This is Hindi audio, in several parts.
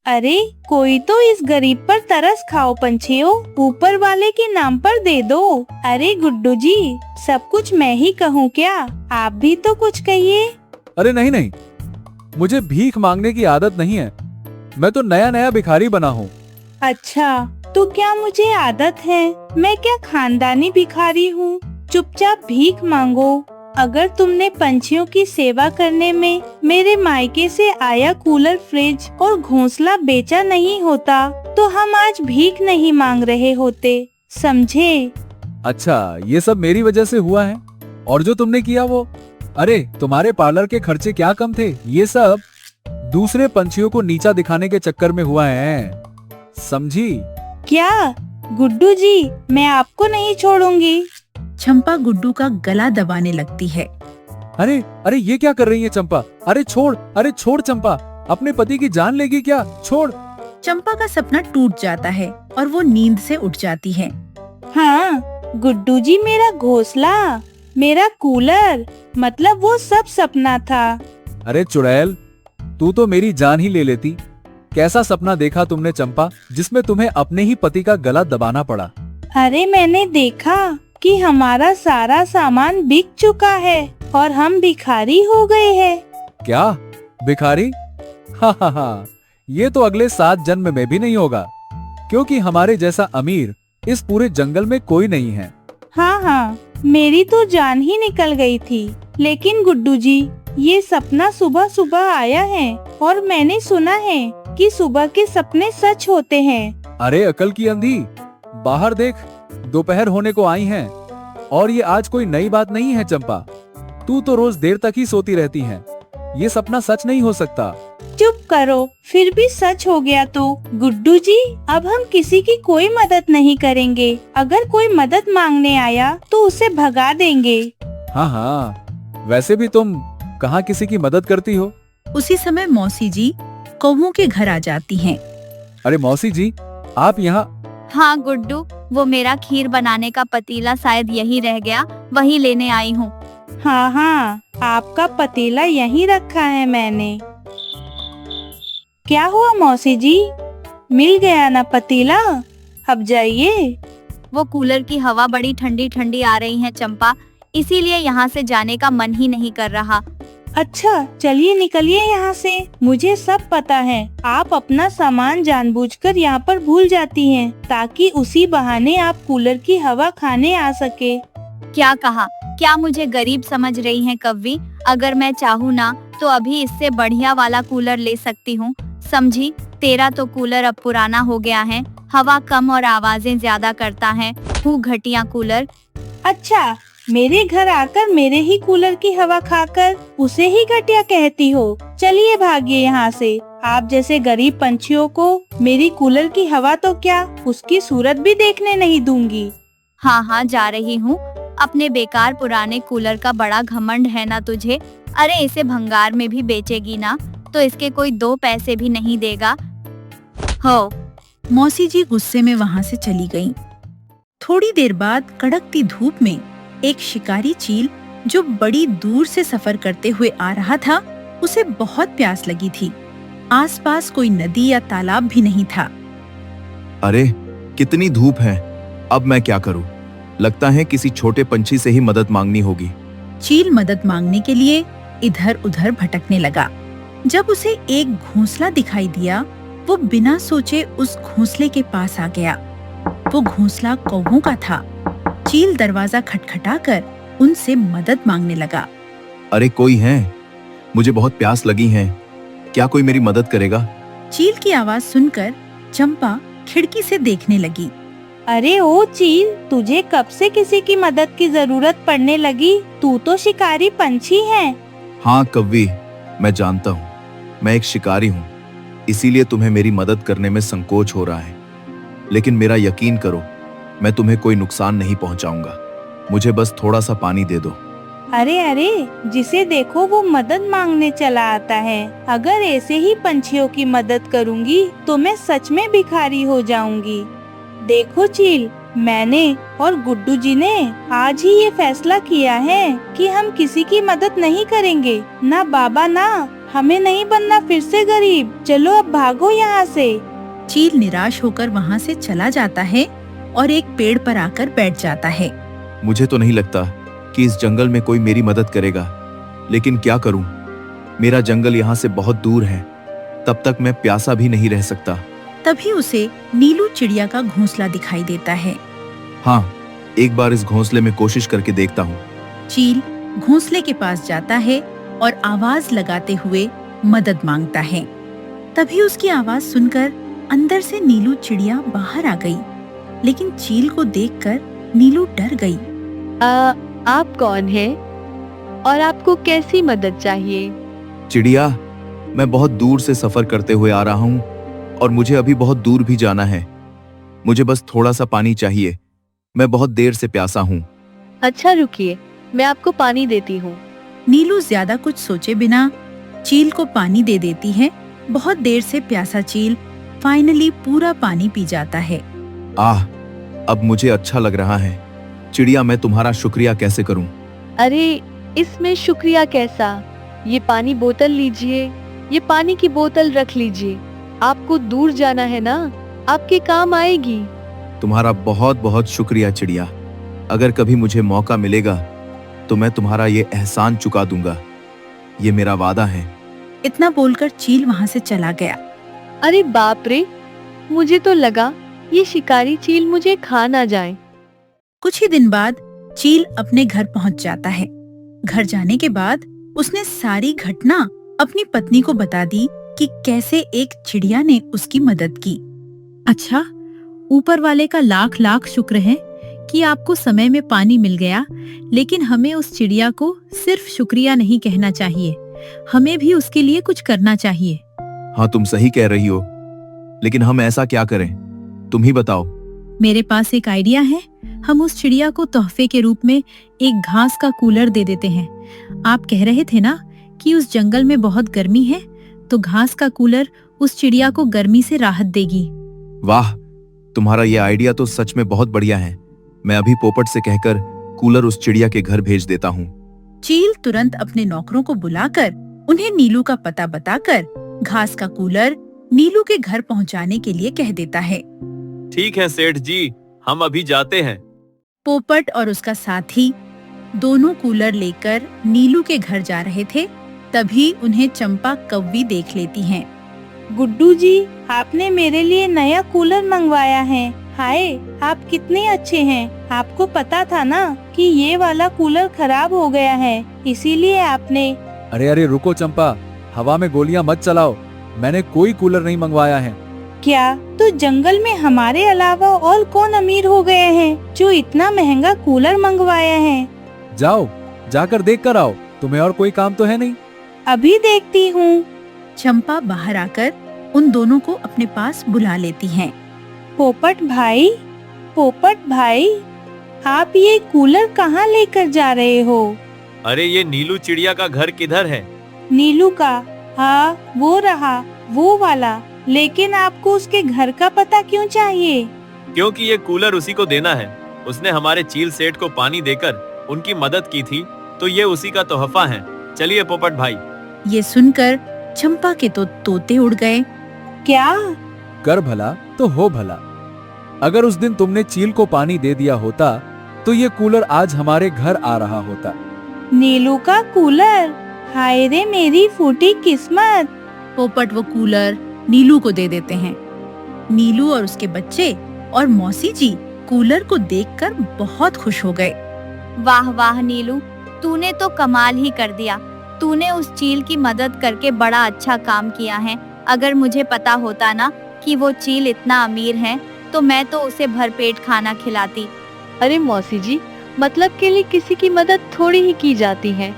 अरे कोई तो इस गरीब पर तरस खाओ पंछियों, ऊपर वाले के नाम पर दे दो। अरे गुड्डू जी, सब कुछ मैं ही कहूँ क्या? आप भी तो कुछ कहिए। अरे नहीं नहीं, मुझे भीख मांगने की आदत नहीं है। मैं तो नया नया भिखारी बना हूँ। अच्छा, तो क्या मुझे आदत है? मैं क्या खानदानी भिखारी हूँ? चुपचाप भीख मांगो। अगर तुमने पंछियों की सेवा करने में मेरे मायके से आया कूलर, फ्रिज और घोंसला बेचा नहीं होता तो हम आज भीख नहीं मांग रहे होते, समझे? अच्छा, ये सब मेरी वजह से हुआ है? और जो तुमने किया वो, अरे तुम्हारे पार्लर के खर्चे क्या कम थे? ये सब दूसरे पंछियों को नीचा दिखाने के चक्कर में हुआ है, समझी? क्या गुड्डू जी, मैं आपको नहीं छोड़ूंगी। चंपा गुड्डू का गला दबाने लगती है। अरे अरे, ये क्या कर रही है चंपा? अरे छोड़, अरे छोड़ चंपा, अपने पति की जान लेगी क्या? छोड़। चंपा का सपना टूट जाता है और वो नींद से उठ जाती है। हाँ गुड्डू जी, मेरा घोंसला, मेरा कूलर, मतलब वो सब सपना था। अरे चुड़ैल, तू तो मेरी जान ही ले लेती। कैसा सपना देखा तुमने चंपा, जिसमें तुम्हें अपने ही पति का गला दबाना पड़ा? अरे मैंने देखा कि हमारा सारा सामान बिक चुका है और हम भिखारी हो गए हैं। क्या भिखारी? हा, ये तो अगले 7 जन्म में भी नहीं होगा, क्योंकि हमारे जैसा अमीर इस पूरे जंगल में कोई नहीं है। हाँ, मेरी तो जान ही निकल गई थी। लेकिन गुड्डू जी, ये सपना सुबह सुबह आया है और मैंने सुना है कि सुबह के सपने सच होते हैं। अरे अकल की अंधी, बाहर देख, दोपहर होने को आई हैं और ये आज कोई नई बात नहीं है चंपा। तू तो रोज देर तक ही सोती रहती है। ये सपना सच नहीं हो सकता। चुप करो, फिर भी सच हो गया तो। गुड्डू जी, अब हम किसी की कोई मदद नहीं करेंगे। अगर कोई मदद मांगने आया तो उसे भगा देंगे। हाँ, वैसे भी तुम कहाँ किसी की मदद करती हो? उसी समय मौसी जी कौवों के घर आ जाती हैं। अरे मौसी जी, आप यहाँ? हाँ गुड्डू, वो मेरा खीर बनाने का पतीला शायद यही रह गया, वही लेने आई हूँ। हाँ, आपका पतीला यहीं रखा है मैंने। क्या हुआ मौसी जी, मिल गया ना पतीला? अब जाइए। वो कूलर की हवा बड़ी ठंडी ठंडी आ रही है चंपा, इसीलिए यहाँ से जाने का मन ही नहीं कर रहा। अच्छा, चलिए निकलिए यहाँ से। मुझे सब पता है, आप अपना सामान जानबूझकर यहाँ पर भूल जाती हैं, ताकि उसी बहाने आप कूलर की हवा खाने आ सके। क्या कहा? क्या मुझे गरीब समझ रही हैं कव्वी? अगर मैं चाहूँ ना तो अभी इससे बढ़िया वाला कूलर ले सकती हूँ, समझी? तेरा तो कूलर अब पुराना हो गया है, हवा कम और आवाजें ज्यादा करता है। घटिया कूलर। अच्छा, मेरे घर आकर मेरे ही कूलर की हवा खाकर उसे ही घटिया कहती हो? चलिए भागिए यहाँ से। आप जैसे गरीब पंछियों को मेरी कूलर की हवा तो क्या, उसकी सूरत भी देखने नहीं दूंगी। हाँ, जा रही हूँ। अपने बेकार पुराने कूलर का बड़ा घमंड है ना तुझे? अरे इसे भंगार में भी बेचेगी ना तो इसके कोई 2 पैसे भी नहीं देगा। हो। मौसी जी गुस्से में वहाँ से चली गईं। थोड़ी देर बाद कड़कती धूप में एक शिकारी चील जो बड़ी दूर से सफर करते हुए आ रहा था, उसे बहुत प्यास लगी थी। आसपास कोई नदी या तालाब भी नहीं था। अरे कितनी धूप है, अब मैं क्या करूं? लगता है किसी छोटे पंछी से ही मदद मांगनी होगी। चील मदद मांगने के लिए इधर उधर भटकने लगा। जब उसे एक घोंसला दिखाई दिया, वो बिना सोचे उस घोंसले के पास आ गया। वो घोंसला कौवों का था। चील दरवाजा खटखटाकर उनसे मदद मांगने लगा। अरे कोई है? मुझे बहुत प्यास लगी है, क्या कोई मेरी मदद करेगा? चील की आवाज सुनकर चंपा खिड़की से देखने लगी। अरे ओ चील, तुझे कब से किसी की मदद की जरूरत पड़ने लगी? तू तो शिकारी पंछी है। हाँ कव्वी, मैं जानता हूँ, मैं एक शिकारी हूँ, इसीलिए तुम्हें मेरी मदद करने में संकोच हो रहा है। लेकिन मेरा यकीन करो, मैं तुम्हें कोई नुकसान नहीं पहुँचाऊंगा। मुझे बस थोड़ा सा पानी दे दो। अरे, जिसे देखो वो मदद मांगने चला आता है। अगर ऐसे ही पंछियों की मदद करूंगी तो मैं सच में भिखारी हो जाऊंगी। देखो चील, मैंने और गुड्डू जी ने आज ही ये फैसला किया है कि हम किसी की मदद नहीं करेंगे, ना बाबा ना हमें नहीं बनना फिर से गरीब। चलो अब भागो यहाँ से। चील निराश होकर वहाँ से चला जाता है और एक पेड़ पर आकर बैठ जाता है। मुझे तो नहीं लगता कि इस जंगल में कोई मेरी मदद करेगा, लेकिन क्या करूं? मेरा जंगल यहाँ से बहुत दूर है, तब तक मैं प्यासा भी नहीं रह सकता। तभी उसे नीलू चिड़िया का घोंसला दिखाई देता है। हाँ, एक बार इस घोंसले में कोशिश करके देखता हूँ। चील घोंसले के पास जाता है और आवाज लगाते हुए मदद मांगता है। तभी उसकी आवाज सुनकर अंदर से नीलू चिड़िया बाहर आ गई, लेकिन चील को देखकर नीलू डर गई। आप कौन हैं? और आपको कैसी मदद चाहिए? चिड़िया, मैं बहुत दूर से सफर करते हुए आ रहा हूँ और मुझे अभी बहुत दूर भी जाना है। मुझे बस थोड़ा सा पानी चाहिए, मैं बहुत देर से प्यासा हूँ। अच्छा रुकिए, मैं आपको पानी देती हूँ। नीलू ज्यादा कुछ सोचे बिना चील को पानी दे देती है। बहुत देर से प्यासा चील फाइनली पूरा पानी पी जाता है। आह, अब मुझे अच्छा लग रहा है। चिड़िया, मैं तुम्हारा शुक्रिया कैसे करूं? अरे इसमें शुक्रिया कैसा? ये पानी बोतल लीजिए, ये पानी की बोतल रख लीजिए। आपको दूर जाना है ना, आपके काम आएगी। तुम्हारा बहुत बहुत शुक्रिया चिड़िया। अगर कभी मुझे मौका मिलेगा तो मैं तुम्हारा ये एहसान चुका दूंगा, ये मेरा वादा है। इतना बोलकर चील वहाँ से चला गया। अरे बाप रे, मुझे तो लगा ये शिकारी चील मुझे खा ना जाए। कुछ ही दिन बाद चील अपने घर पहुँच जाता है। घर जाने के बाद उसने सारी घटना अपनी पत्नी को बता दी कि कैसे एक चिड़िया ने उसकी मदद की। अच्छा, ऊपर वाले का लाख लाख शुक्र है कि आपको समय में पानी मिल गया, लेकिन हमें उस चिड़िया को सिर्फ शुक्रिया नहीं कहना चाहिए, हमें भी उसके लिए कुछ करना चाहिए। हाँ, तुम सही कह रही हो, लेकिन हम ऐसा क्या करें? तुम ही बताओ। मेरे पास एक आइडिया है। हम उस चिड़िया को तोहफे के रूप में एक घास का कूलर दे देते हैं। आप कह रहे थे ना कि उस जंगल में बहुत गर्मी है, तो घास का कूलर उस चिड़िया को गर्मी से राहत देगी। वाह, तुम्हारा ये आइडिया तो सच में बहुत बढ़िया है। मैं अभी पोपट से कहकर कूलर उस चिड़िया के घर भेज देता हूँ। चील तुरंत अपने नौकरों को बुलाकर उन्हें नीलू का पता बताकर घास का कूलर नीलू के घर पहुंचाने के लिए कह देता है। ठीक है सेठ जी, हम अभी जाते हैं। पोपट और उसका साथी दोनों कूलर लेकर नीलू के घर जा रहे थे। तभी उन्हें चंपा कौवी देख लेती हैं। गुड्डू जी, आपने मेरे लिए नया कूलर मंगवाया है। हाय, आप कितने अच्छे हैं। आपको पता था ना कि ये वाला कूलर खराब हो गया है, इसीलिए आपने। अरे अरे रुको चंपा, हवा में गोलियां मत चलाओ। मैंने कोई कूलर नहीं मंगवाया है। क्या? तो जंगल में हमारे अलावा और कौन अमीर हो गए हैं जो इतना महंगा कूलर मंगवाया है? जाओ, जाकर देख कर आओ। तुम्हें और कोई काम तो है नहीं? अभी देखती हूँ। चंपा बाहर आकर उन दोनों को अपने पास बुला लेती हैं। पोपट भाई, पोपट भाई, आप ये कूलर कहाँ लेकर जा रहे हो? अरे ये नीलू चिड़िया का घर किधर है? नीलू का? हाँ, वो रहा, वो वाला। लेकिन आपको उसके घर का पता क्यों चाहिए? क्योंकि ये कूलर उसी को देना है। उसने हमारे चील सेठ को पानी देकर उनकी मदद की थी, तो ये उसी का तोहफा है। चलिए पोपट भाई। ये सुनकर चंपा के तो तोते उड़ गए। क्या? कर भला तो हो भला। अगर उस दिन तुमने चील को पानी दे दिया होता तो ये कूलर आज हमारे घर आ रहा होता। नीलू का कूलर? हाय रे मेरी फूटी किस्मत। पोपट वो कूलर नीलू को दे देते हैं। नीलू और उसके बच्चे और मौसी जी कूलर को देखकर बहुत खुश हो गए। वाह वाह नीलू, तूने तो कमाल ही कर दिया। तूने उस चील की मदद करके बड़ा अच्छा काम किया है। अगर मुझे पता होता ना कि वो चील इतना अमीर है, तो मैं तो उसे भरपेट खाना खिलाती। अरे मौसी जी, मतलब के लिए किसी की मदद थोड़ी ही की जाती है।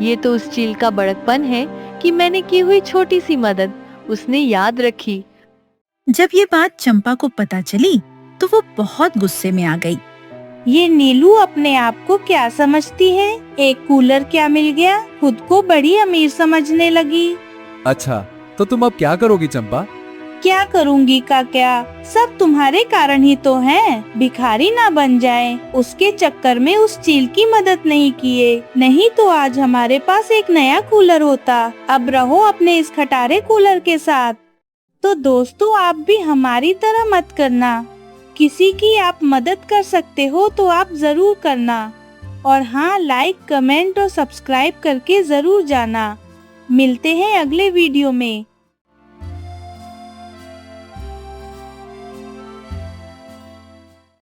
ये तो उस चील का बड़कपन है कि मैंने की हुई छोटी सी मदद उसने याद रखी। जब ये बात चंपा को पता चली तो वो बहुत गुस्से में आ गई। ये नीलू अपने आप को क्या समझती है? एक कूलर क्या मिल गया, खुद को बड़ी अमीर समझने लगी। अच्छा, तो तुम अब क्या करोगी चंपा? क्या करूँगी काका, सब तुम्हारे कारण ही तो है। भिखारी ना बन जाए, उसके चक्कर में उस चील की मदद नहीं किए, नहीं तो आज हमारे पास एक नया कूलर होता। अब रहो अपने इस खटारे कूलर के साथ। तो दोस्तों, आप भी हमारी तरह मत करना। किसी की आप मदद कर सकते हो तो आप जरूर करना। और हाँ, लाइक, कमेंट और सब्सक्राइब करके जरूर जाना। मिलते हैं अगले वीडियो में।